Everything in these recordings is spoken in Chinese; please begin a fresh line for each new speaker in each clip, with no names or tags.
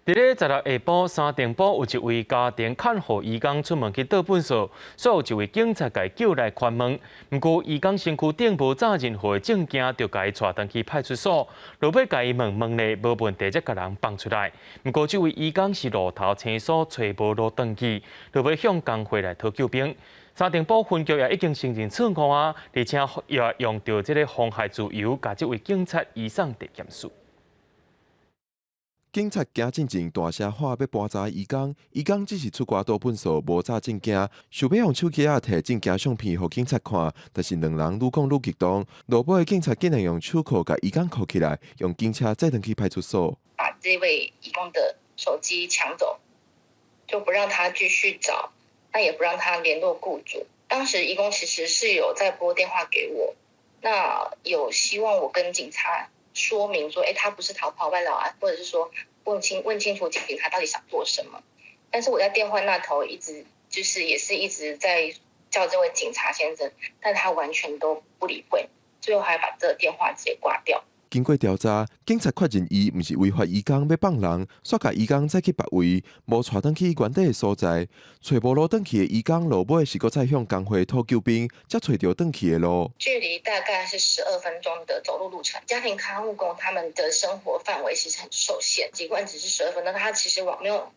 伫咧16下晡，三重埔有一位家庭看护义工出门去倒粪扫，所有一位警察甲伊叫来看门。不过，义工身躯顶无载任何证件，就甲伊带回去派出所。落尾甲伊问咧无问题，才甲人放出来。不过，这位义工是路头青所找无路回去，落尾向工会来讨救兵。三重埔分局也已经承认错误啊，而且也用到这个妨害自由，甲这位警察移送地检署。
警察行进前大声喊要搬查义工，义工只是出外倒粪扫，无查证件，想要用手机摕证件相片互警察看，但是两人愈讲愈激动，落尾警察竟然用手铐把义工铐起来，用警车载登去派出所，
把这位义工的手机抢走，就不让他继续找，那也不让他联络雇主。当时义工其实是有在拨电话给我，那有希望我跟警察 说明说，他不是逃跑外劳啊，或者是说问清楚警察到底想做什么。但是我在电话那头一直也是一直在叫这位警察先生，但他完全都不理会，最后还把这个电话直接挂掉。
经过调查，警察确认伊毋是违法移工要放人，煞甲移工载去别位，无带登去原底的所在，找无路登去的移工，落尾是搁再向工会讨救兵，才找到登去的路。
距离大概是12分钟的走路路程。家庭看护工他们的生活范围其实很受限，尽管只是12分钟，他其实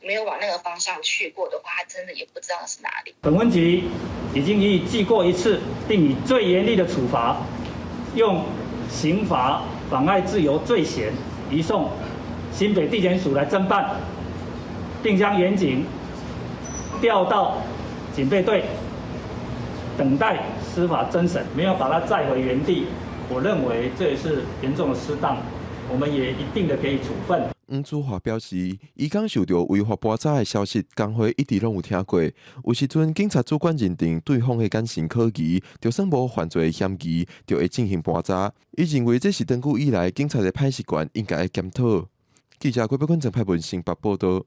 没有往那个方向去过的话，他真的也不知道是哪里。
本分局已经予以记过一次，并以最严厉的处罚，用刑罚 妨碍自由罪嫌移送新北地检署来侦办，并将员警调到警备队等待司法侦审，没有把他载回原地。我认为这也是严重的失当，我们也一定的给予处分。
黄子华表示，义工受到违法搬查的消息，工会一直拢有听过。有时阵警察主管认定对方的眼神可疑，就算无犯罪嫌疑，就会进行搬查。伊认为这是长久以来警察的歹习惯，应该检讨。记者郭北坤、郑派文新北报道。